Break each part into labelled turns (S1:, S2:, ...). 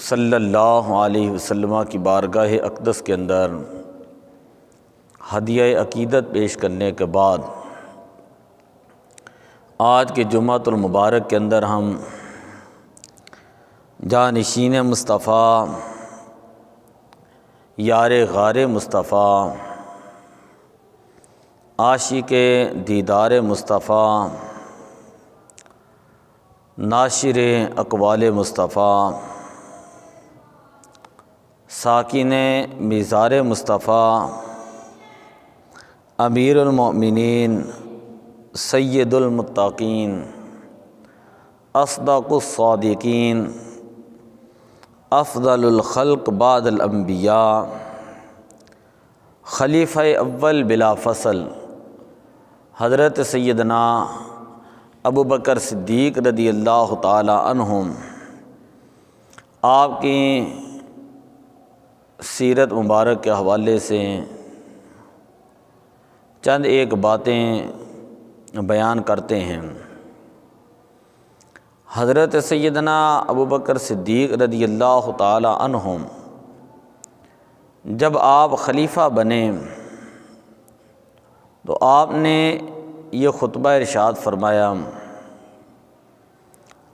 S1: صلی اللہ علیہ وسلم کی بارگاہ اقدس کے اندر ہدیہ عقیدت پیش کرنے کے بعد آج کے جمعۃ المبارک کے اندر ہم جانشین مصطفیٰ، یار غار مصطفیٰ، عاشق دیدار مصطفیٰ، ناشر اقوال مصطفیٰ، ساکن مزار مصطفیٰ، امیر المؤمنین، سید المتقین، اصدق الصادقین، افضل الخلق بعد الانبیاء، خلیفہ اول بلا فصل حضرت سیدنا ابو بکر صدیق رضی اللہ تعالی عنہم، آپ کی سیرت مبارک کے حوالے سے چند ایک باتیں بیان کرتے ہیں۔ حضرت سیدنا ابو بکر صدیق رضی اللہ تعالی عنہم جب آپ خلیفہ بنے تو آپ نے یہ خطبہ ارشاد فرمایا،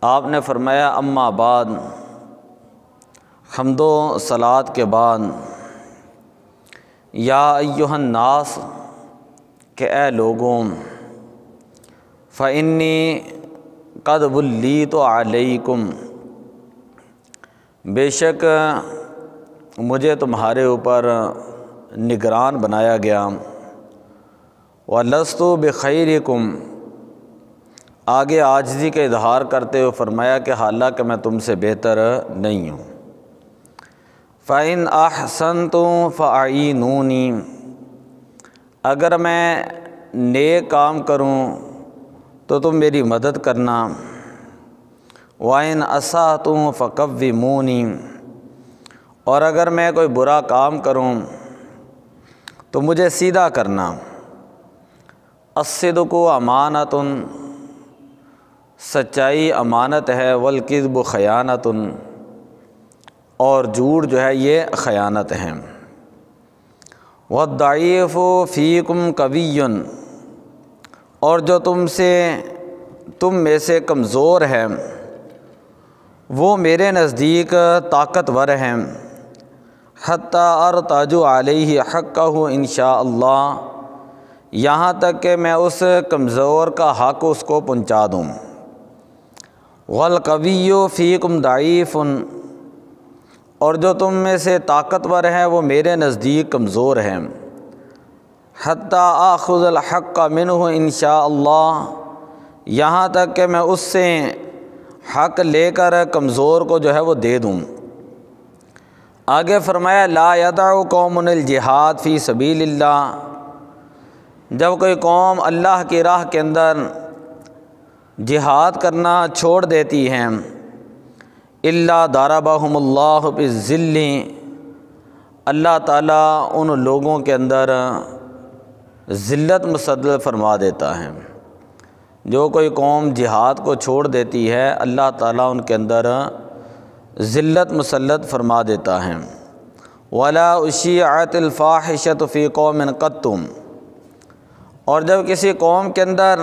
S1: آپ نے فرمایا اما بعد، حمد و صلوات کے بعد، یا ایھا الناس، کہ اے لوگوں، فإنی قد ولیت علیکم، بے شک مجھے تمہارے اوپر نگران بنایا گیا، وَلَسْتُ بِخَيْرِكُمْ، آگے عاجزی کا اظہار کرتے ہوئے فرمایا کہ حالانکہ میں تم سے بہتر نہیں ہوں۔ فَإِنْ أَحْسَنْتُمْ فَأَعِينُونِي، اگر میں نیک کام کروں تو تم میری مدد کرنا، وَإِنْ أَسَأْتُمْ فَقَوِّمُونِي، اور اگر میں کوئی برا کام کروں تو مجھے سیدھا کرنا۔ الصدق امانۃ، سچائی امانت ہے، والکذب خیانۃ، اور جھوٹ جو ہے یہ خیانت ہے۔ والضعیف فیکم قوی، اور جو تم میں سے کمزور ہے وہ میرے نزدیک طاقتور ہیں، حتی ارتج علیہ حقہ انشاء اللہ، یہاں تک کہ میں اس کمزور کا حق اس کو پہنچا دوں۔ والقوی فیکم ضعیف، اور جو تم میں سے طاقتور ہے وہ میرے نزدیک کمزور ہیں، حتی آخذ الحق منہ انشاء اللہ، یہاں تک کہ میں اس سے حق لے کر کمزور کو جو ہے وہ دے دوں۔ آگے فرمایا لا یدع قوم الجہاد فی سبیل اللہ، جب کوئی قوم اللہ کی راہ کے اندر جہاد کرنا چھوڑ دیتی ہیں، الا ضربہم اللہ بالذل، اللہ تعالیٰ ان لوگوں کے اندر ذلت مسلط فرما دیتا ہے۔ جو کوئی قوم جہاد کو چھوڑ دیتی ہے اللہ تعالیٰ ان کے اندر ذلت مسلط فرما دیتا ہے۔ ولا اشیعت الفاحشۃ فی قوم قط، اور جب کسی قوم کے اندر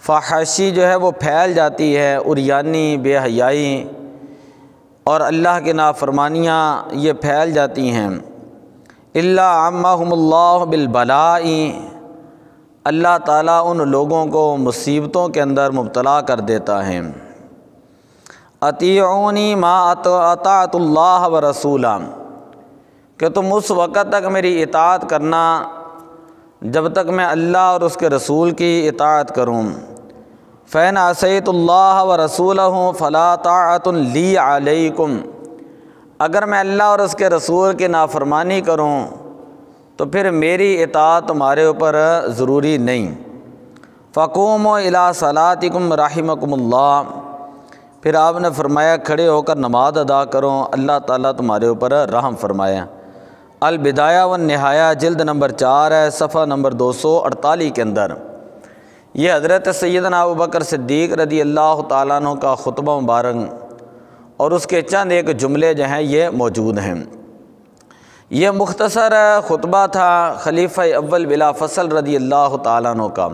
S1: فحاشی جو ہے وہ پھیل جاتی ہے، عریانی، بے حیائی اور اللہ کی نافرمانیاں یہ پھیل جاتی ہیں، الا عمہم اللہ بالبلاء، اللہ تعالیٰ ان لوگوں کو مصیبتوں کے اندر مبتلا کر دیتا ہے۔ اطیعونی ما اطاعت اللہ ورسولہ، کہ تم اس وقت تک میری اطاعت کرنا جب تک میں اللہ اور اس کے رسول کی اطاعت کروں۔ فَإِنْ عَصَيْتُ اللَّهَ وَرَسُولَهُ فَلَا طَاعَةٌ لِّي عَلَيْكُمْ، اگر میں اللہ اور اس کے رسول کی نافرمانی کروں تو پھر میری اطاعت تمہارے اوپر ضروری نہیں۔ فَقُومُوا إِلَىٰ صَلَاتِكُمْ رَحِمَكُمُ اللَّهُ، پھر آپ نے فرمایا کھڑے ہو کر نماز ادا کرو، اللہ تعالیٰ تمہارے اوپر رحم فرمایا۔ البدایہ والنہایہ جلد نمبر 4 ہے، صفحہ نمبر 248 کے اندر یہ حضرت سیدنا ابو بکر صدیق رضی اللہ تعالیٰ عنہ کا خطبہ مبارک اور اس کے چند ایک جملے جو ہیں یہ موجود ہیں۔ یہ مختصر خطبہ تھا خلیفہ اول بلا فصل رضی اللہ تعالیٰ عنہ کا،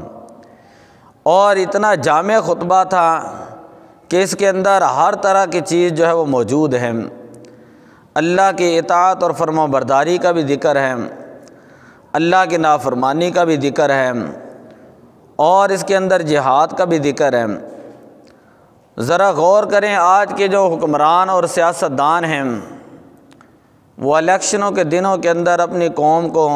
S1: اور اتنا جامع خطبہ تھا کہ اس کے اندر ہر طرح کی چیز جو ہے وہ موجود ہے۔ اللہ کی اطاعت اور فرما برداری کا بھی ذکر ہے، اللہ کی نافرمانی کا بھی ذکر ہے، اور اس کے اندر جہاد کا بھی ذکر ہے۔ ذرا غور کریں، آج کے جو حکمران اور سیاستدان ہیں وہ الیکشنوں کے دنوں کے اندر اپنی قوم کو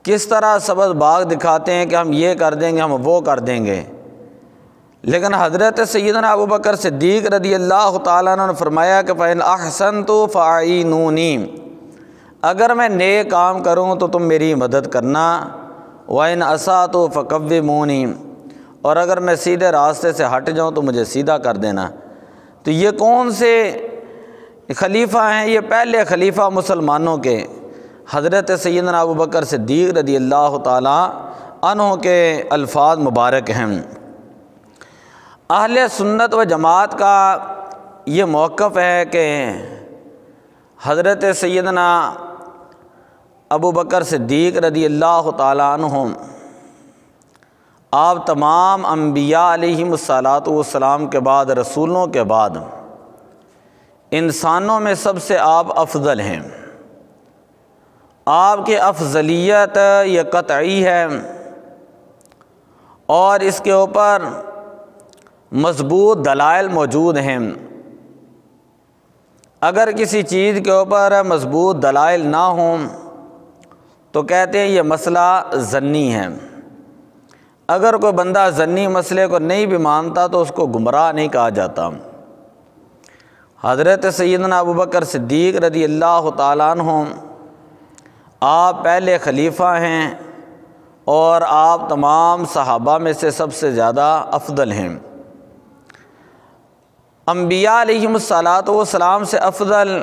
S1: کس طرح سبز باغ دکھاتے ہیں کہ ہم یہ کر دیں گے، ہم وہ کر دیں گے، لیکن حضرت سیدنا ابوبکر صدیق رضی اللہ تعالیٰ عنہ نے فرمایا کہ فَإِنْ أَحْسَنْتُ فَأَعِينُونِي، اگر میں نیک کام کروں تو تم میری مدد کرنا، وَإِنْ أَسَأْتُ فَقَوِّمُونِي، اور اگر میں سیدھے راستے سے ہٹ جاؤں تو مجھے سیدھا کر دینا۔ تو یہ کون سے خلیفہ ہیں؟ یہ پہلے خلیفہ مسلمانوں کے حضرت سیدنا ابوبکر صدیق رضی اللہ تعالیٰ عنہ کے الفاظ مبارک ہیں۔ اہل سنت و جماعت کا یہ موقف ہے کہ حضرت سیدنا ابوبکر صدیق رضی اللہ تعالیٰ عنہ آپ تمام انبیاء علیہم الصلاۃ والسلام کے بعد، رسولوں کے بعد انسانوں میں سب سے آپ افضل ہیں۔ آپ کی افضلیت یہ قطعی ہے، اور اس کے اوپر مضبوط دلائل موجود ہیں۔ اگر کسی چیز کے اوپر مضبوط دلائل نہ ہوں تو کہتے ہیں یہ مسئلہ ظنی ہے۔ اگر کوئی بندہ ظنی مسئلے کو نہیں بھی مانتا تو اس کو گمراہ نہیں کہا جاتا۔ حضرت سیدنا ابوبکر صدیق رضی اللہ تعالیٰ عنہ آپ پہلے خلیفہ ہیں، اور آپ تمام صحابہ میں سے سب سے زیادہ افضل ہیں۔ انبیاء علیہم الصلاۃ والسلام سے افضل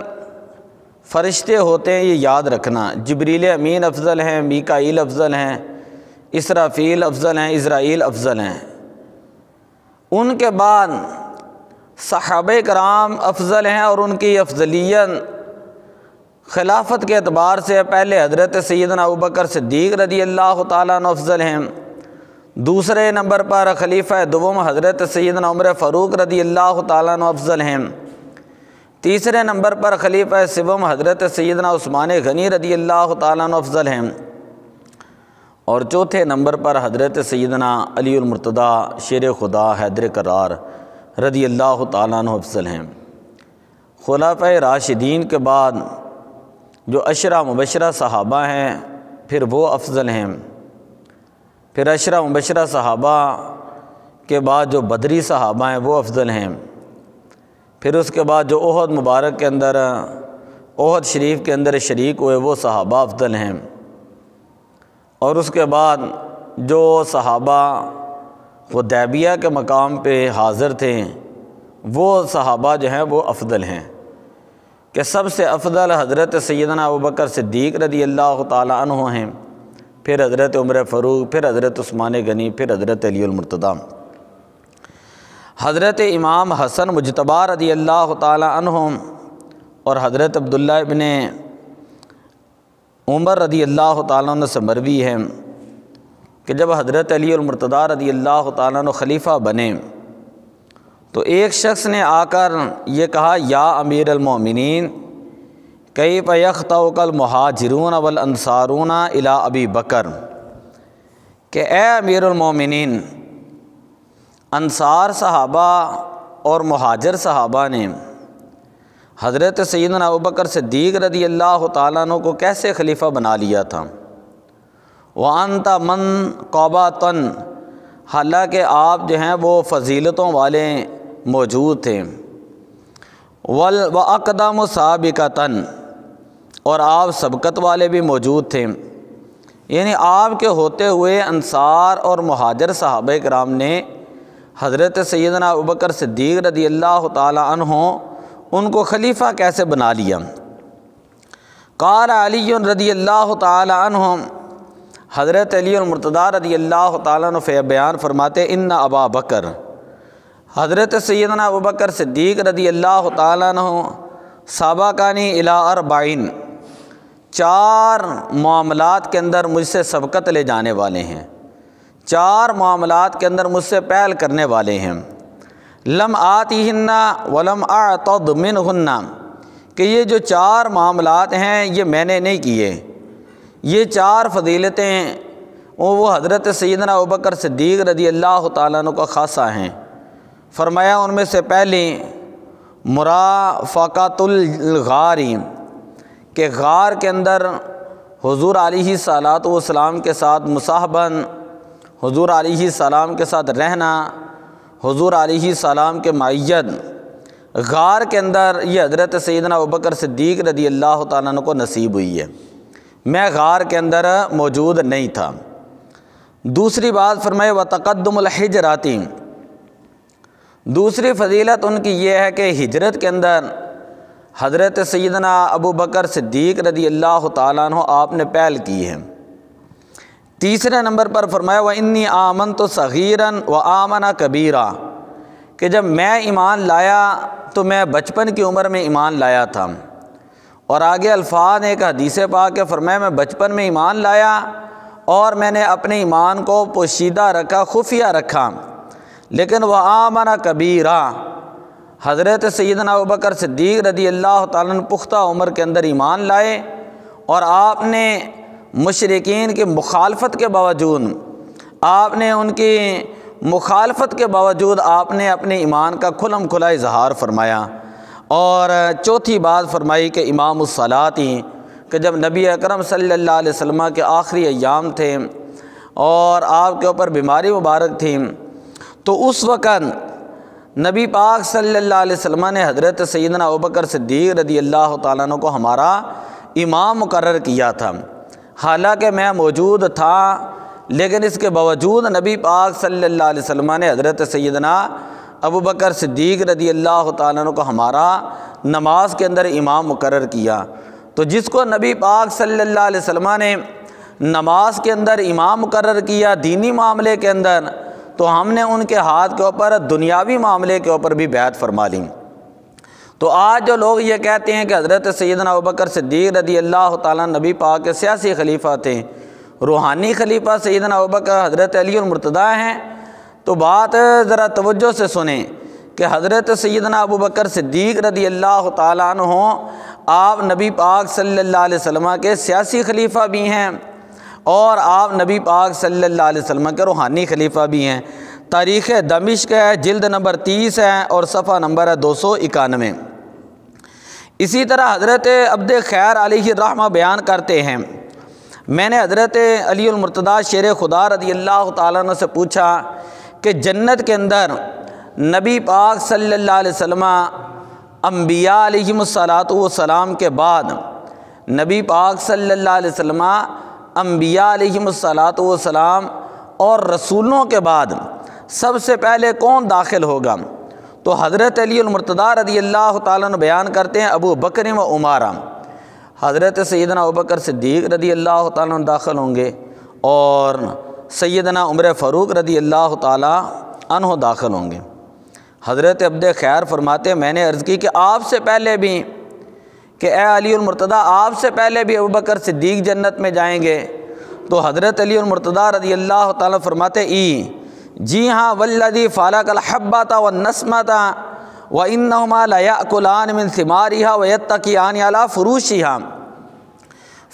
S1: فرشتے ہوتے ہیں، یہ یاد رکھنا۔ جبریل امین افضل ہیں، میکائیل افضل ہیں، اسرافیل افضل ہیں، اسرائیل افضل ہیں۔ ان کے بعد صحابہ کرام افضل ہیں، اور ان کی افضلیت خلافت کے اعتبار سے پہلے حضرت سیدنا ابوبکر صدیق رضی اللہ تعالیٰ عنہ افضل ہیں، دوسرے نمبر پر خلیفہ دوم حضرت سیدنا عمر فاروق رضی اللہ تعالیٰ عنہ افضل ہیں، تیسرے نمبر پر خلیفہ سوم حضرت سیدنا عثمان غنی رضی اللہ تعالیٰ عنہ افضل ہیں، اور چوتھے نمبر پر حضرت سیدنا علی المرتضیٰ شیر خدا حیدر کرار رضی اللہ تعالیٰ عنہ افضل ہیں۔ خلفائے راشدین کے بعد جو عشرہ مبشرہ صحابہ ہیں پھر وہ افضل ہیں، پھر عشرہ مبشرہ صحابہ کے بعد جو بدری صحابہ ہیں وہ افضل ہیں، پھر اس کے بعد جو احد مبارک کے اندر، احد شریف کے اندر شریک ہوئے وہ صحابہ افضل ہیں، اور اس کے بعد جو صحابہ حدیبیہ کے مقام پہ حاضر تھے وہ صحابہ جو ہیں وہ افضل ہیں، کہ سب سے افضل حضرت سیدنا ابوبکر صدیق رضی اللہ تعالیٰ عنہ ہیں، پھر حضرت عمر فاروق، پھر حضرت عثمان غنی، پھر حضرت علی المرتضیٰ۔ حضرت امام حسن مجتبیٰ رضی اللہ تعالیٰ عنہ اور حضرت عبداللہ ابن عمر رضی اللہ تعالیٰ عنہ سے مروی ہے کہ جب حضرت علی المرتضیٰ رضی اللہ تعالیٰ عنہ خلیفہ بنے تو ایک شخص نے آ کر یہ کہا، یا امیر المومنین کیف یخطئک المہاجرون والانصارون الی ابی بکر، کہ اے امیر المومنین، انصار صحابہ اور مہاجر صحابہ نے حضرت سیدنا ابوبکر صدیق رضی اللہ تعالیٰ عنہ کو کیسے خلیفہ بنا لیا تھا؟ وَأَنْتَ مَنْ قَبَةً، حالانکہ آپ جو ہیں وہ فضیلتوں والے موجود تھے، وَأَقْدَمُ سَابِقَةً، اور آپ سبقت والے بھی موجود تھے، یعنی آپ کے ہوتے ہوئے انصار اور مہاجر صحابہ کرام نے حضرت سیدنا ابوبکر صدیق رضی اللہ تعالیٰ عنہ ان کو خلیفہ کیسے بنا لیا؟ قال علی رضی اللہ تعالیٰ عنہ، حضرت علی المرتضیٰ رضی اللہ تعالیٰ عنہ بیان فرماتے، ان ابا بکر، حضرت سیدنا ابوبکر صدیق رضی اللہ تعالیٰ عنہ سابقانی الی 40 4 معاملات کے اندر مجھ سے سبقت لے جانے والے ہیں، 4 معاملات کے اندر مجھ سے پہل کرنے والے ہیں۔ لم آتیہن ولم اعتد منہن، کہ یہ جو 4 معاملات ہیں یہ میں نے نہیں کیے، یہ 4 فضیلتیں وہ حضرت سیدنا ابوبکر صدیق رضی اللہ تعالیٰ عنہ کا خاصہ ہیں۔ فرمایا ان میں سے پہلی مرافقۃ الغاری، کہ غار کے اندر حضور علیہ الصلاۃ والسلام کے ساتھ مصاحباً، حضور علیہ السلام کے ساتھ رہنا، حضور علیہ السلام کے معیت غار کے اندر یہ حضرت سیدنا ابوبکر صدیق رضی اللہ تعالیٰ عنہ کو نصیب ہوئی ہے، میں غار کے اندر موجود نہیں تھا۔ دوسری بات فرمائے وتقدم الحجرات، دوسری فضیلت ان کی یہ ہے کہ ہجرت کے اندر حضرت سیدنا ابوبکر صدیق رضی اللہ تعالیٰ عنہ آپ نے پہل کی ہے۔ تیسرے نمبر پر فرمایا وَإِنِّي آمَنْتُ صَغِيرًا وَآمَنَ كَبِيرًا، کہ جب میں ایمان لایا تو میں بچپن کی عمر میں ایمان لایا تھا، اور آگے الفاظ ایک حدیث پاک ہے، فرمایا میں بچپن میں ایمان لایا اور میں نے اپنے ایمان کو پوشیدہ رکھا، خفیہ رکھا، لیکن وَآمَنَ كَبِيرًا، حضرت سیدنا ابوبکر صدیق رضی اللہ تعالیٰ عنہ پختہ عمر کے اندر ایمان لائے، اور آپ نے مشرکین کی مخالفت کے باوجود، آپ نے ان کی مخالفت کے باوجود آپ نے اپنے ایمان کا کھلم کھلا اظہار فرمایا۔ اور چوتھی بات فرمائی کہ امام الصلاۃ، کہ جب نبی اکرم صلی اللہ علیہ وسلم کے آخری ایام تھے اور آپ کے اوپر بیماری مبارک تھی، تو اس وقت نبی پاک صلی اللہ علیہ وسلم نے حضرت سیدنا ابوبکر صدیق رضی اللہ تعالیٰ عنہ کو ہمارا امام مقرر کیا تھا۔ حالانکہ میں موجود تھا، لیکن اس کے باوجود نبی پاک صلی اللہ علیہ وسلم نے حضرت سیدنا ابوبکر صدیق رضی اللہ تعالیٰ عنہ کو ہمارا نماز کے اندر امام مقرر کیا۔ تو جس کو نبی پاک صلی اللہ علیہ وسلم نے نماز کے اندر امام مقرر کیا دینی معاملے کے اندر، تو ہم نے ان کے ہاتھ کے اوپر دنیاوی معاملے کے اوپر بھی بیعت فرما لی۔ تو آج جو لوگ یہ کہتے ہیں کہ حضرت سیدنا ابوبکر صدیق رضی اللہ تعالیٰ نبی پاک کے سیاسی خلیفہ تھے، روحانی خلیفہ سیدنا ابوبکر حضرت علی المرتضیٰ ہیں، تو بات ذرا توجہ سے سنیں کہ حضرت سیدنا ابوبکر صدیق رضی اللہ تعالیٰ عنہ آپ نبی پاک صلی اللہ علیہ وسلم کے سیاسی خلیفہ بھی ہیں، اور آپ نبی پاک صلی اللہ علیہ وسلم کے روحانی خلیفہ بھی ہیں۔ تاریخ دمشق ہے، جلد نمبر 30 ہے اور صفحہ نمبر ہے 291۔ اسی طرح حضرت عبد خیر علیہ الرحمہ بیان کرتے ہیں، میں نے حضرت علی المرتضیٰ شیر خدا رضی اللہ تعالیٰ عنہ سے پوچھا کہ جنت کے اندر نبی پاک صلی اللہ علیہ وسلم انبیاء علیہم الصلاۃ والسلام کے بعد، نبی پاک صلی اللہ علیہ وسلم انبیاء علیہم الصلاۃ والسلام اور رسولوں کے بعد سب سے پہلے کون داخل ہوگا؟ تو حضرت علی المرتضیٰ رضی اللہ تعالیٰ عنہ بیان کرتے ہیں ابو بکر و عمر، حضرت سیدنا ابوبکر صدیق رضی اللہ تعالیٰ عنہ داخل ہوں گے، اور سیدنا عمر فاروق رضی اللہ تعالیٰ عنہ داخل ہوں گے۔ حضرت عبد خیر فرماتے ہیں میں نے عرض کی کہ آپ سے پہلے بھی، کہ اے علی المرتضیٰ آپ سے پہلے بھی ابوبکر صدیق جنت میں جائیں گے؟ تو حضرت علی المرتضیٰ رضی اللہ تعالیٰ فرماتے جی ہاں، والذی فالق الحبۃ والنسمۃ وانہما لیاکلان من ثمارها ویتکئان علی فروشها،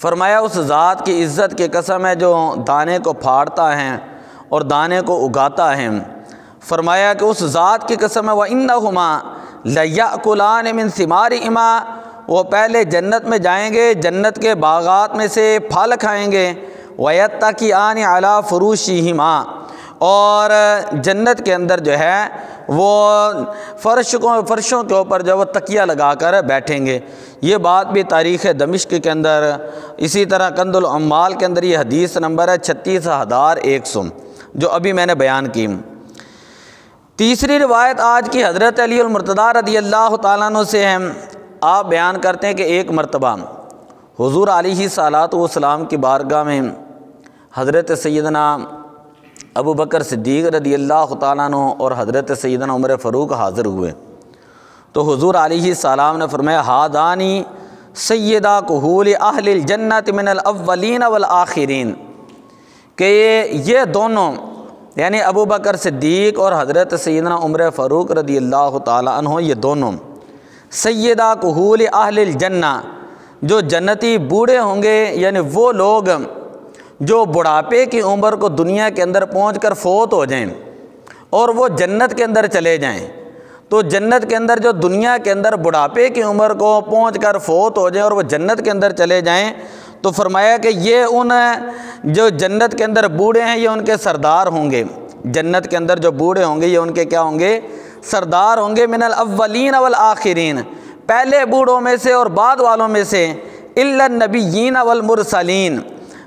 S1: فرمایا اس ذات کی عزت کی قسم ہے جو دانے کو پھاڑتا ہے اور دانے کو اگاتا ہے، فرمایا کہ اس ذات کی قسم ہے وانہما لیاکلان من ثمارهما، وہ پہلے جنت میں جائیں گے، جنت کے باغات میں سے پھل کھائیں گے، وَيَتَّكِئَانِ عَلَىٰ فُرُوشِهِمَا، اور جنت کے اندر جو ہے وہ فرشوں کے اوپر جو وہ تکیہ لگا کر بیٹھیں گے۔ یہ بات بھی تاریخ دمشق کے اندر، اسی طرح کنز العمال کے اندر یہ حدیث نمبر ہے 36100 جو ابھی میں نے بیان کی۔ تیسری روایت آج کی حضرت علی المرتضیٰ رضی اللہ تعالیٰ عنہ سے ہے، آپ بیان کرتے ہیں کہ ایک مرتبہ حضور علیہ الصلاۃ والسلام کی بارگاہ میں حضرت سیدنا ابو بکر صدیق رضی اللہ تعالیٰ عنہ اور حضرت سیدنا عمر فاروق حاضر ہوئے تو حضور علیہ السلام نے فرمایا ہادانی سیدہ کہول اہل الجنت من الاولین والآخرین، کہ یہ دونوں یعنی ابو بکر صدیق اور حضرت سیدنا عمر فاروق رضی اللہ تعالیٰ عنہ یہ دونوں سیدہ کہول اہل الجنہ، جو جنتی بوڑھے ہوں گے، یعنی وہ لوگ جو بڑھاپے کی عمر کو دنیا کے اندر پہنچ کر فوت ہو جائیں اور وہ جنت کے اندر چلے جائیں، تو جنت کے اندر جو دنیا کے اندر بڑھاپے کی عمر کو پہنچ کر فوت ہو جائیں اور وہ جنت کے اندر چلے جائیں، تو فرمایا کہ یہ ان جو جنت کے اندر بوڑھے ہیں یہ ان کے سردار ہوں گے، جنت کے اندر جو بوڑھے ہوں گے یہ ان کے کیا ہوں گے؟ سردار ہوں گے، من الاولین والآخرین، پہلے بوڑھوں میں سے اور بعد والوں میں سے، الا النبیین والمرسلین،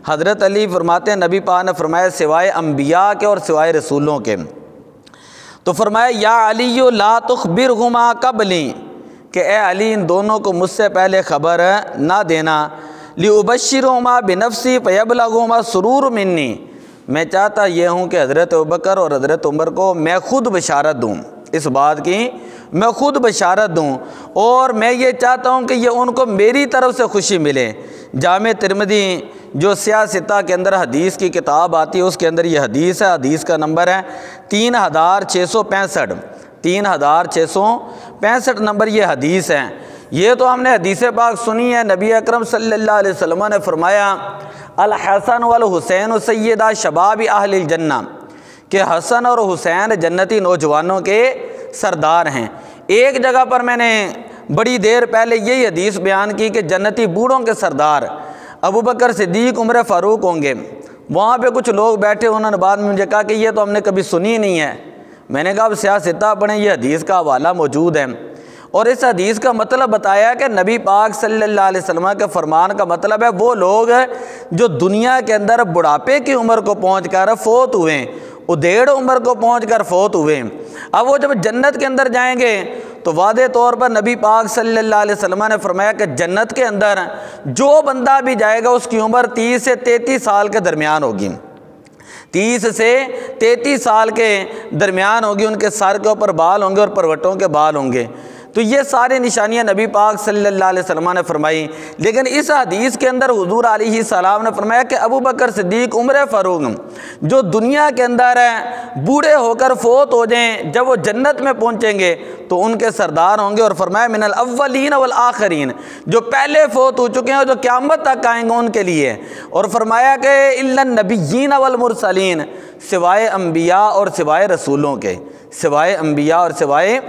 S1: حضرت علی فرماتے ہیں نبی پاک نے فرمایا سوائے انبیاء کے اور سوائے رسولوں کے، تو فرمایا یا علی لا تخبرہما قبلی، کہ اے علی ان دونوں کو مجھ سے پہلے خبر نہ دینا، لأبشرہما بنفسی فیبلغہما سرور منی، میں چاہتا یہ ہوں کہ حضرت ابوبکر اور حضرت عمر کو میں خود بشارت دوں، اس بات کی میں خود بشارت دوں، اور میں یہ چاہتا ہوں کہ یہ ان کو میری طرف سے خوشی ملے۔ جامع ترمذی جو سیاہ ستہ کے اندر حدیث کی کتاب آتی ہے اس کے اندر یہ حدیث ہے، حدیث کا نمبر ہے 3665، 3665 نمبر یہ حدیث ہے۔ یہ تو ہم نے حدیث پاک سنی ہے، نبی اکرم صلی اللہ علیہ وسلم نے فرمایا الحسن والحسین سیدہ شباب اہل الجنہ، کہ حسن اور حسین جنتی نوجوانوں کے سردار ہیں۔ ایک جگہ پر میں نے بڑی دیر پہلے یہی حدیث بیان کی کہ جنتی بوڑھوں کے سردار ابو بکر صدیق عمر فاروق ہوں گے۔ وہاں پہ کچھ لوگ بیٹھے، انہوں نے بعد میں مجھے کہا کہ یہ تو ہم نے کبھی سنی نہیں ہے۔ میں نے کہا اب سیاہ ستہ پڑھیں، یہ حدیث کا حوالہ موجود ہے، اور اس حدیث کا مطلب بتایا کہ نبی پاک صلی اللہ علیہ وسلم کے فرمان کا مطلب ہے وہ لوگ جو دنیا کے اندر بڑھاپے کی عمر کو پہنچ کر فوت ہوئے، ادھیڑ عمر کو پہنچ کر فوت ہوئے، اب وہ جب جنت کے اندر جائیں گے تو واضح طور پر نبی پاک صلی اللہ علیہ وسلم نے فرمایا کہ جنت کے اندر جو بندہ بھی جائے گا اس کی عمر 30 سے 33 سال کے درمیان ہوگی، 30 سے 33 سال کے درمیان ہوگی، ان کے سر کے اوپر بال ہوں گے اور پروٹوں کے بال ہوں گے۔ تو یہ ساری نشانیاں نبی پاک صلی اللہ علیہ وسلم نے فرمائی، لیکن اس حدیث کے اندر حضور علیہ السلام نے فرمایا کہ ابو بکر صدیق عمر فاروق جو دنیا کے اندر بوڑھے ہو کر فوت ہو جائیں، جب وہ جنت میں پہنچیں گے تو ان کے سردار ہوں گے، اور فرمایا من الاولین والآخرین، جو پہلے فوت ہو چکے ہیں جو قیامت تک آئیں گے ان کے لیے، اور فرمایا کہ الا النبیین والمرسلین، سوائے انبیاء اور سوائے رسولوں کے، سوائے انبیاء اور سوائے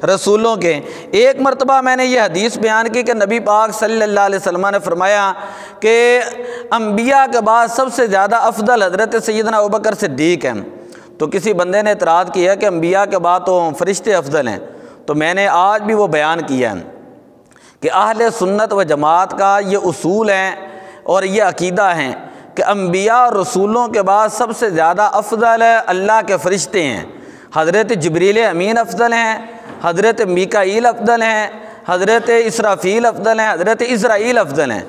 S1: رسولوں کے۔ ایک مرتبہ میں نے یہ حدیث بیان کی کہ نبی پاک صلی اللہ علیہ وسلم نے فرمایا کہ انبیاء کے بعد سب سے زیادہ افضل حضرت سیدنا ابوبکر صدیق ہیں، تو کسی بندے نے اعتراض کیا کہ انبیاء کے بعد تو فرشتے افضل ہیں، تو میں نے آج بھی وہ بیان کیا ہے کہ اہل سنت و جماعت کا یہ اصول ہے اور یہ عقیدہ ہے کہ انبیاء اور رسولوں کے بعد سب سے زیادہ افضل اللہ کے فرشتے ہیں۔ حضرت جبریل امین افضل ہیں، حضرت میکائیل افضل ہیں، حضرت اسرافیل افضل ہیں، حضرت اسرائیل افضل ہیں۔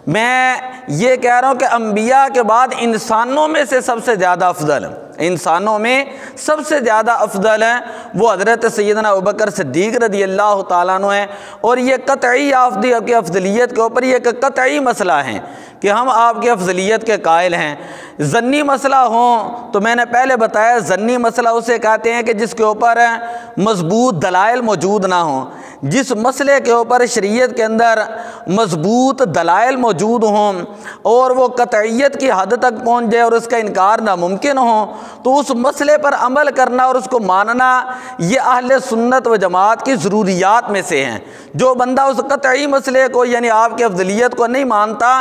S1: میں یہ کہہ رہا ہوں کہ انبیاء کے بعد انسانوں میں سے سب سے زیادہ افضل، انسانوں میں سب سے زیادہ افضل ہیں وہ حضرت سیدنا ابوبکر صدیق رضی اللہ تعالیٰ عنہ ہیں، اور یہ قطعی آپ کی افضلیت کے اوپر یہ ایک قطعی مسئلہ ہے کہ ہم آپ کی افضلیت کے قائل ہیں۔ ظنی مسئلہ ہوں تو میں نے پہلے بتایا ظنی مسئلہ اسے کہتے ہیں کہ جس کے اوپر مضبوط دلائل موجود نہ ہوں، جس مسئلے کے اوپر شریعت کے اندر مضبوط دلائل موجود ہوں اور وہ قطعیت کی حد تک پہنچ جائے اور اس کا انکار ناممکن ہو، تو اس مسئلے پر عمل کرنا اور اس کو ماننا یہ اہل سنت و جماعت کی ضروریات میں سے ہیں۔ جو بندہ اس قطعی مسئلے کو یعنی آپ کی افضلیت کو نہیں مانتا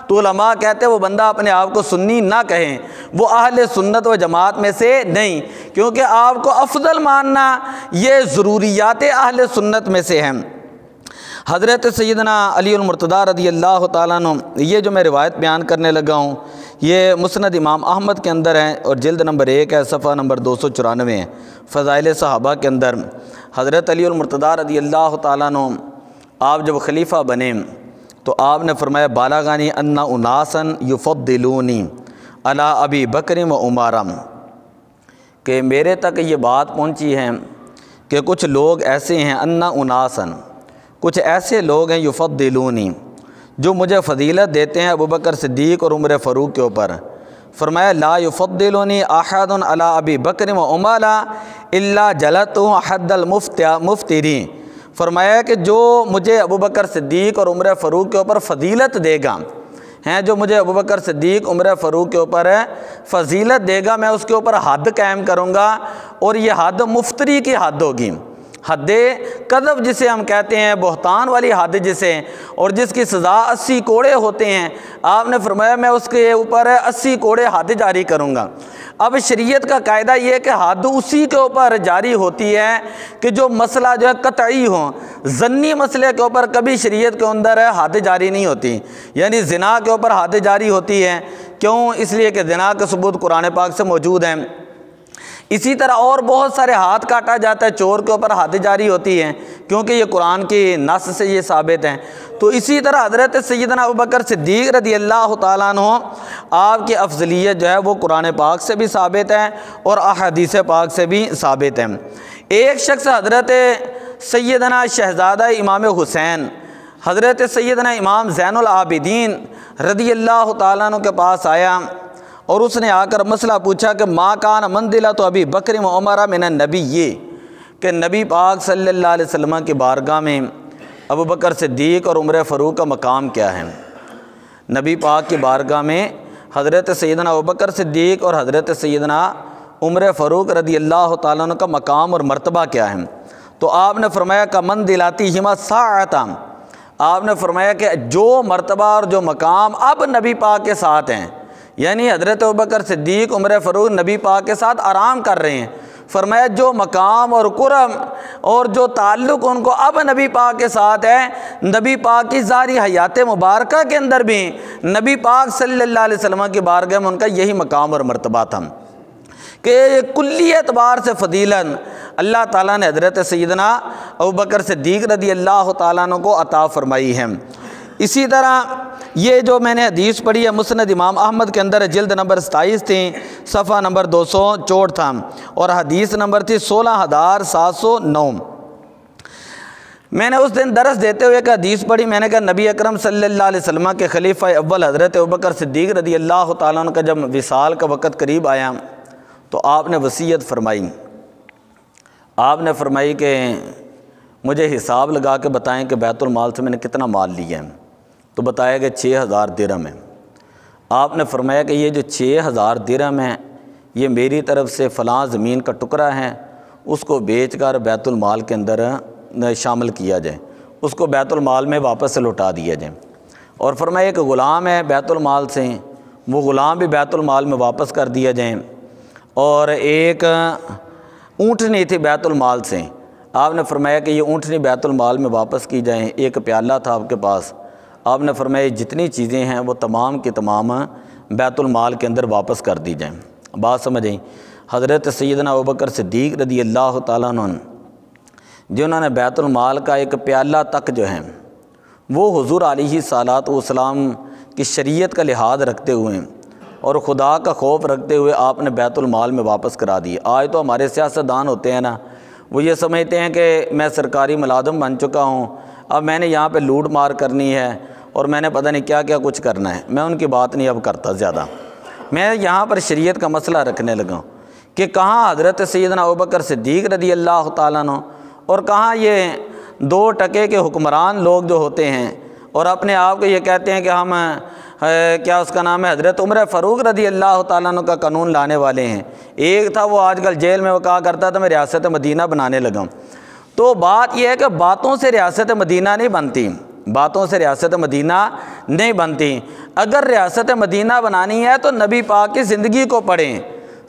S1: تو علماء کہتے ہیں وہ بندہ اپنے آپ کو سنی نہ کہیں، وہ اہل سنت و جماعت میں سے نہیں، کیونکہ آپ کو افضل ماننا یہ ضروریات اہل سنت میں سے ہیں۔ حضرت سیدنا علی المرتضیٰ رضی اللہ تعالیٰ عنہ، یہ جو میں روایت بیان کرنے لگا ہوں یہ مسند امام احمد کے اندر ہے اور جلد نمبر 1 ہے، صفحہ نمبر 294 ہے۔ فضائل صحابہ کے اندر حضرت علی المرتضیٰ رضی اللہ تعالیٰ عنہ آپ جب خلیفہ بنے تو آپ نے فرمایا بالغانی ان اناسا یفضلونی علی ابی بکر و عمر، کہ میرے تک یہ بات پہنچی ہے کہ کچھ لوگ ایسے ہیں، انا اناسن، کچھ ایسے لوگ ہیں یفضلونی، جو مجھے فضیلت دیتے ہیں ابوبکر صدیق اور عمر فاروق کے اوپر۔ فرمایا لا یفضلونی احد علی ابی بکر و عمر الا جلدتہ حد المفترین۔ فرمایا کہ جو مجھے ابوبکر صدیق اور عمر فاروق کے اوپر فضیلت دے گا، جو مجھے ابوبکر صدیق عمر فاروق کے اوپر فضیلت دے گا، میں اس کے اوپر حد قائم کروں گا، اور یہ حد مفتری کی حد ہوگی، حد قذف جسے ہم کہتے ہیں، بہتان والی حد جسے، اور جس کی سزا 80 کوڑے ہوتے ہیں۔ آپ نے فرمایا میں اس کے اوپر 80 کوڑے حد جاری کروں گا۔ اب شریعت کا قاعدہ یہ ہے کہ حد اسی کے اوپر جاری ہوتی ہے کہ جو مسئلہ جو ہے قطعی ہو، ظنی مسئلے کے اوپر کبھی شریعت کے اندر حد جاری نہیں ہوتی، یعنی زنا کے اوپر حد جاری ہوتی ہے۔ کیوں؟ اس لیے کہ زنا کا ثبوت قرآن پاک سے موجود ہے۔ اسی طرح اور بہت سارے ہاتھ کاٹا جاتا ہے، چور کے اوپر حد جاری ہوتی ہے، کیونکہ یہ قرآن کی نص سے یہ ثابت ہے۔ تو اسی طرح حضرت سیدنا ابوبکر صدیق رضی اللہ تعالیٰ عنہ، آپ کی افضلیت جو ہے وہ قرآن پاک سے بھی ثابت ہے اور احادیث پاک سے بھی ثابت ہے۔ ایک شخص حضرت سیدنا شہزادہ امام حسین، حضرت سیدنا امام زین العابدین رضی اللہ تعالیٰ عنہ کے پاس آیا، اور اس نے آ کر مسئلہ پوچھا کہ ما کان منزلۃ ابی بکر و عمر من النبی، یہ کہ نبی پاک صلی اللہ علیہ وسلم کی بارگاہ میں ابوبکر صدیق اور عمر فاروق کا مقام کیا ہے؟ نبی پاک کی بارگاہ میں حضرت سیدنا ابوبکر صدیق اور حضرت سیدنا عمر فاروق رضی اللہ تعالیٰ عنہ کا مقام اور مرتبہ کیا ہے؟ تو آپ نے فرمایا کہ منزلاتہما ساعۃ، آپ نے فرمایا کہ جو مرتبہ اور جو مقام اب نبی پاک کے ساتھ ہیں، یعنی حضرت ابوبکر صدیق عمر فاروق نبی پاک کے ساتھ آرام کر رہے ہیں، فرمایا جو مقام اور قرب اور جو تعلق ان کو اب نبی پاک کے ساتھ ہے، نبی پاک کی ظاہری حیات مبارکہ کے اندر بھی نبی پاک صلی اللہ علیہ وسلم کی بارگاہ میں ان کا یہی مقام اور مرتبہ تھا کہ کلی اعتبار سے فضیلت اللہ تعالیٰ نے حضرت سیدنا ابوبکر صدیق رضی اللہ تعالیٰ عنہ کو عطا فرمائی ہے۔ اسی طرح یہ جو میں نے حدیث پڑھی ہے مسند امام احمد کے اندر جلد نمبر 27 تھی، صفحہ نمبر 264 تھا، اور حدیث نمبر تھی 16709۔ میں نے اس دن درس دیتے ہوئے ایک حدیث پڑھی، میں نے کہا نبی اکرم صلی اللہ علیہ وسلم کے خلیفہ اول حضرت ابوبکر صدیق رضی اللہ تعالیٰ عنہ کا جب وصال کا وقت قریب آیا تو آپ نے وصیت فرمائی، آپ نے فرمائی کہ مجھے حساب لگا کے بتائیں کہ بیت المال سے میں نے کتنا مال لیا ہے، تو بتایا کہ 6000 درہم ہے۔ آپ نے فرمایا کہ یہ جو 6000 درہم ہے یہ میری طرف سے فلاں زمین کا ٹکڑا ہے، اس کو بیچ کر بیت المال کے اندر شامل کیا جائے، اس کو بیت المال میں واپس لوٹا دیا جائے۔ اور فرمایا کہ غلام ہے بیت المال سے، وہ غلام بھی بیت المال میں واپس کر دیا جائیں، اور ایک اونٹنی تھی بیت المال سے، آپ نے فرمایا کہ یہ اونٹنی بیت المال میں واپس کی جائیں۔ ایک پیالہ تھا آپ کے پاس، آپ نے فرمایا جتنی چیزیں ہیں وہ تمام کی تمام بیت المال کے اندر واپس کر دی جائیں۔ بات سمجھیں؟ حضرت سیدنا ابوبکر صدیق رضی اللہ تعالیٰ عنہ جنہوں نے بیت المال کا ایک پیالہ تک جو ہے وہ حضور علیہ الصلاۃ والسلام کی شریعت کا لحاظ رکھتے ہوئے اور خدا کا خوف رکھتے ہوئے آپ نے بیت المال میں واپس کرا دی۔ آج تو ہمارے سیاستدان ہوتے ہیں نا، وہ یہ سمجھتے ہیں کہ میں سرکاری ملازم بن چکا ہوں، اب میں نے یہاں پہ لوٹ مار کرنی ہے اور میں نے پتہ نہیں کیا کیا کچھ کرنا ہے۔ میں ان کی بات نہیں اب کرتا زیادہ، میں یہاں پر شریعت کا مسئلہ رکھنے لگا کہ کہاں حضرت سیدنا ابوبکر صدیق رضی اللہ تعالیٰ عنہ اور کہاں یہ 2 ٹکے کے حکمران لوگ جو ہوتے ہیں اور اپنے آپ کو یہ کہتے ہیں کہ ہم کیا اس کا نام ہے حضرت عمر فاروق رضی اللہ تعالیٰ عنہ کا قانون لانے والے ہیں۔ ایک تھا وہ آج کل جیل میں وہ کہا کرتا تھا میں ریاست مدینہ بنانے لگا ہوں۔ تو بات یہ ہے کہ باتوں سے ریاست مدینہ نہیں بنتی، باتوں سے ریاست مدینہ نہیں بنتی۔ اگر ریاست مدینہ بنانی ہے تو نبی پاک کی زندگی کو پڑھیں،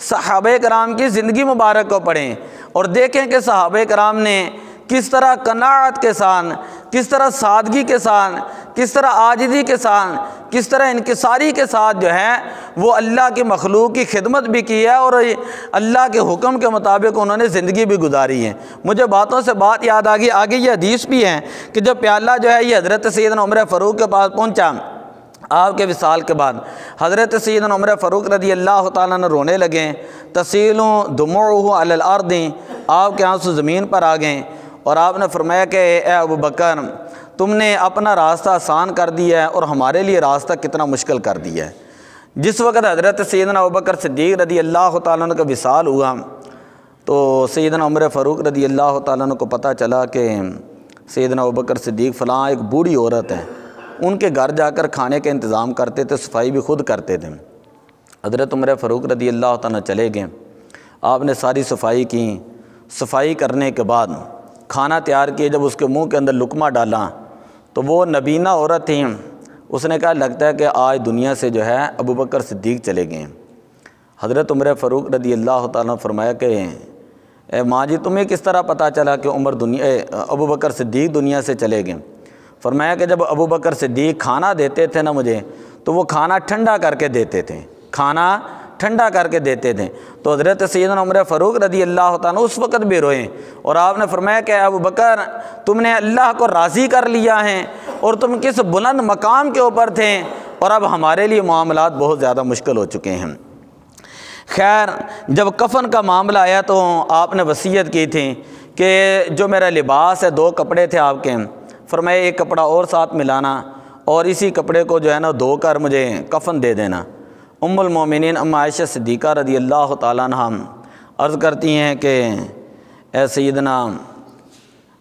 S1: صحابہ کرام کی زندگی مبارک کو پڑھیں اور دیکھیں کہ صحابہ کرام نے کس طرح قناعت کے ساتھ، کس طرح سادگی کے ساتھ، کس طرح عاجزی کے ساتھ، کس طرح انکساری کے ساتھ جو ہے وہ اللہ کی مخلوق کی خدمت بھی کی ہے اور اللہ کے حکم کے مطابق انہوں نے زندگی بھی گزاری ہے۔ مجھے باتوں سے بات یاد آ گئی، آگے یہ حدیث بھی ہے کہ جب پیالہ جو ہے یہ حضرت سیدنا عمر فاروق کے پاس پہنچا، آپ کے وصال کے بعد حضرت سیدنا عمر فاروق رضی اللہ تعالیٰ عنہ رونے لگے، تسیل دموعہ علی الارض، آپ کے آنسو زمین پر آ گئے، اور آپ نے فرمایا کہ اے ابو بکر، تم نے اپنا راستہ آسان کر دیا ہے اور ہمارے لیے راستہ کتنا مشکل کر دیا ہے۔ جس وقت حضرت سیدنا ابو بکر صدیق رضی اللہ تعالیٰ عنہ کا وصال ہوا تو سیدنا عمر فاروق رضی اللہ تعالیٰ عنہ کو پتہ چلا کہ سیدنا ابو بکر صدیق فلاں ایک بوڑھی عورت ہے، ان کے گھر جا کر کھانے کا انتظام کرتے تھے، صفائی بھی خود کرتے تھے۔ حضرت عمر فاروق رضی اللہ تعالیٰ چلے گئے، آپ نے ساری صفائی کی، صفائی کرنے کے بعد کھانا تیار کیے، جب اس کے منہ کے اندر لقمہ ڈالا تو وہ نبینہ عورت تھیں، اس نے کہا لگتا ہے کہ آج دنیا سے جو ہے ابو بکر صدیق چلے گئے۔ حضرت عمر فاروق رضی اللہ تعالیٰ نے فرمایا کہ اے ماں جی، تمہیں کس طرح پتہ چلا کہ ابو بکر صدیق دنیا سے چلے گئے؟ فرمایا کہ جب ابو بکر صدیق کھانا دیتے تھے نا مجھے، تو وہ کھانا ٹھنڈا کر کے دیتے تھے، کھانا ٹھنڈا کر کے دیتے تھے۔ تو حضرت سیدنا عمر فاروق رضی اللہ تعالیٰ اس وقت بھی روئے، اور آپ نے فرمایا کہ ابو بکر، تم نے اللہ کو راضی کر لیا ہے، اور تم کس بلند مقام کے اوپر تھے، اور اب ہمارے لیے معاملات بہت زیادہ مشکل ہو چکے ہیں۔ خیر، جب کفن کا معاملہ آیا تو آپ نے وصیت کی تھی کہ جو میرا لباس ہے، 2 کپڑے تھے آپ کے، فرمایا ایک کپڑا اور ساتھ ملانا، اور اسی کپڑے کو جو ہے نا دھو کر مجھے کفن دے دینا۔ ام المومنین ام عائشہ صدیقہ رضی اللہ تعالیٰ عنہ عرض کرتی ہیں کہ اے سیدنا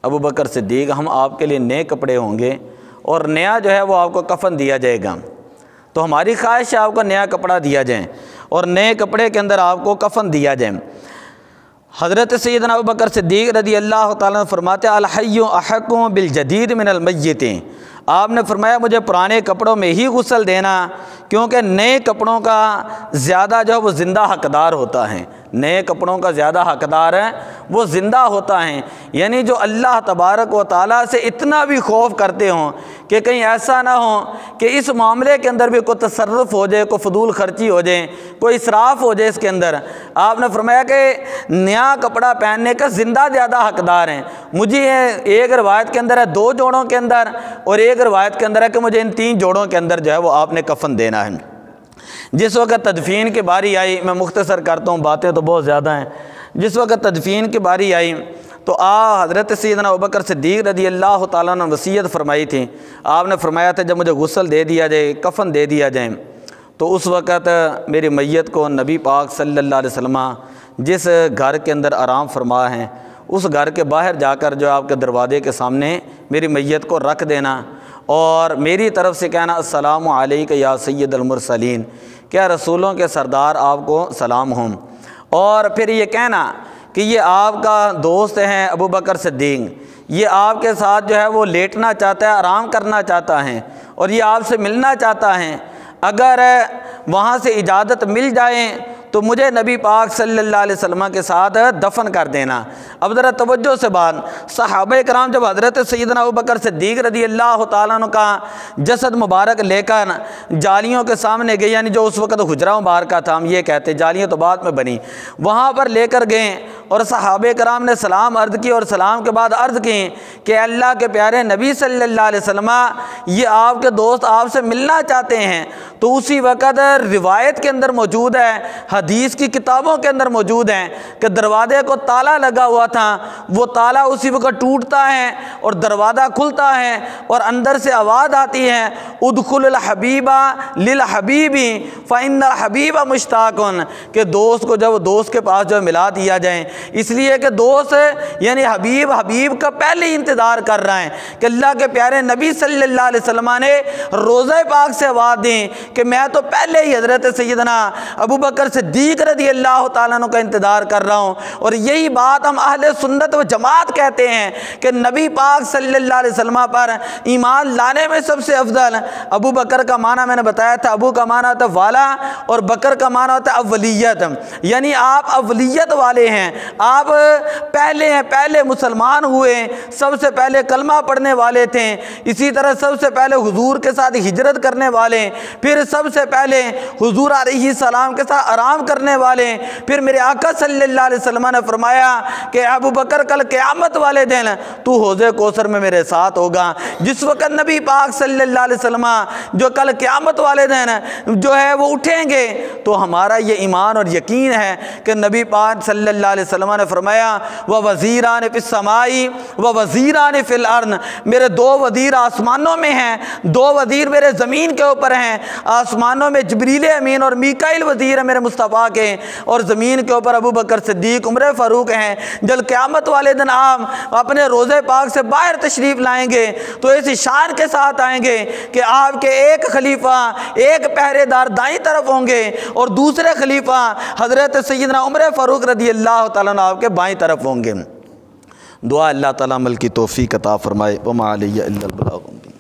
S1: ابو بکر صدیق، ہم آپ کے لیے نئے کپڑے ہوں گے، اور نیا جو ہے وہ آپ کو کفن دیا جائے گا، تو ہماری خواہش ہے آپ کو نیا کپڑا دیا جائے، اور نئے کپڑے کے اندر آپ کو کفن دیا جائے۔ حضرت سیدنا ابو بکر صدیق رضی اللہ تعالیٰ عنہ فرماتے ہیں الحی احق بالجدید من المیت، آپ نے فرمایا مجھے پرانے کپڑوں میں ہی غسل دینا، کیونکہ نئے کپڑوں کا زیادہ جو ہے وہ زندہ حقدار ہوتا ہے، نئے کپڑوں کا زیادہ حقدار ہے وہ زندہ ہوتا ہے، یعنی جو اللہ تبارک و تعالیٰ سے اتنا بھی خوف کرتے ہوں کہ کہیں ایسا نہ ہو کہ اس معاملے کے اندر بھی کوئی تصرف ہو جائے، کوئی فضول خرچی ہو جائے، کوئی اسراف ہو جائے اس کے اندر۔ آپ نے فرمایا کہ نیا کپڑا پہننے کا زندہ زیادہ حقدار ہیں۔ مجھے ایک روایت کے اندر ہے 2 جوڑوں کے اندر، اور ایک روایت کے اندر ہے کہ مجھے ان 3 جوڑوں کے اندر جو ہے وہ آپ نے کفن دینا ہے۔ جس وقت تدفین کی باری آئی، میں مختصر کرتا ہوں، باتیں تو بہت زیادہ ہیں، جس وقت تدفین کی باری آئی تو حضرت سیدنا ابوبکر صدیق رضی اللہ تعالیٰ نے وصیت فرمائی تھی، آپ نے فرمایا تھا جب مجھے غسل دے دیا جائے، کفن دے دیا جائے، تو اس وقت میری میت کو نبی پاک صلی اللہ علیہ وسلم جس گھر کے اندر آرام فرما ہیں، اس گھر کے باہر جا کر جو آپ کے دروازے کے سامنے میری میت کو رکھ دینا، اور میری طرف سے کہنا السلام علیک یا سید المرسلین، کیا رسولوں کے سردار آپ کو سلام ہوں، اور پھر یہ کہنا کہ یہ آپ کا دوست ہیں ابو بکر صدیق، یہ آپ کے ساتھ جو ہے وہ لیٹنا چاہتا ہے، آرام کرنا چاہتا ہے، اور یہ آپ سے ملنا چاہتا ہے، اگر وہاں سے اجازت مل جائے تو مجھے نبی پاک صلی اللہ علیہ وسلم کے ساتھ دفن کر دینا۔ اب ذرا توجہ سے بات، صحابہ کرام جب حضرت سیدنا ابوبکر صدیق رضی اللہ تعالیٰ عنہ کا جسد مبارک لے کر جالیوں کے سامنے گئے، یعنی جو اس وقت حجرہ مبارکہ تھا، ہم یہ کہتے جالیاں تو بعد میں بنی، وہاں پر لے کر گئے، اور صحابہ کرام نے سلام عرض کی، اور سلام کے بعد عرض کی کہ اللہ کے پیارے نبی صلی اللہ علیہ وسلم، یہ آپ کے دوست آپ سے ملنا چاہتے ہیں۔ تو اسی وقت روایت کے اندر موجود ہے، حدیث کی کتابوں کے اندر موجود ہیں کہ دروازے کو تالا لگا ہوا تھا، وہ تالا اسی وقت ٹوٹتا ہے اور دروازہ کھلتا ہے، اور اندر سے آواز آتی ہے ادخل الحبیب للحبیب فإن الحبیب مشتاق، کہ دوست کو جب دوست کے پاس جو ملا دیا جائے، اس لیے کہ دوست یعنی حبیب کا پہلے ہی انتظار کر رہا ہے کہ اللہ کے پیارے نبی صلی اللہ علیہ وسلم نے روضہ پاک سے آواز دی کہ میں تو پہلے ہی حضرت سیدنا ابو بکر صدیق رضی اللہ تعالیٰ عنہ کا انتظار کر رہا ہوں۔ اور یہی بات ہم اہل سنت و جماعت کہتے ہیں کہ نبی پاک صلی اللہ علیہ وسلم پر ایمان لانے میں سب سے افضل، ابو بکر کا معنی میں نے بتایا تھا، ابو کا معنی ہوتا ہے والا، اور بکر کا معنی ہوتا ہے اولیت، یعنی آپ اولیت والے ہیں، آپ پہلے ہیں، پہلے مسلمان ہوئے، سب سے پہلے کلمہ پڑھنے والے تھے، اسی طرح سب سے پہلے حضور کے ساتھ ہجرت کرنے والے، پھر سب سے پہلے حضور علیہ السلام کے ساتھ آرام کرنے والے۔ پھر میرے آقا صلی اللہ علیہ وسلم نے فرمایا کہ ابو بکر کل قیامت والے دن تو حوض کوثر میں میرے ساتھ ہوگا۔ جس وقت نبی پاک صلی اللہ علیہ وسلم جو کل قیامت والے دن جو ہے وہ اٹھیں گے، تو ہمارا یہ ایمان اور یقین ہے کہ نبی پاک صلی اللہ علیہ وسلم نے فرمایا وَوَزِيرَانِ فِي السَّمَاءِ وَوَزِيرَانِ فِي الْأَرْضِ، میرے دو وزیر آسمانوں میں ہیں، دو وزیر میرے زمین کے اوپر ہیں۔ آسمانوں میں جبریل امین اور میکائیل وزیر ہیں میرے مصطفیٰ کے، اور زمین کے اوپر ابو بکر صدیق عمر فاروق ہیں۔ جب قیامت والے دن آپ اپنے روضے پاک سے باہر تشریف لائیں گے تو اس شان کے ساتھ آئیں گے کہ آپ کے ایک خلیفہ، ایک پہرے دار دائیں طرف ہوں گے اور دوسرے خلیفہ حضرت سیدنا عمر فاروق رضی اللہ تعالیٰ عنہ آپ کے بائیں طرف ہوں گے۔ دعا اللہ تعالیٰ عمل کی توفیق عطا فرمائے۔ وما علیہ الا البلاغ۔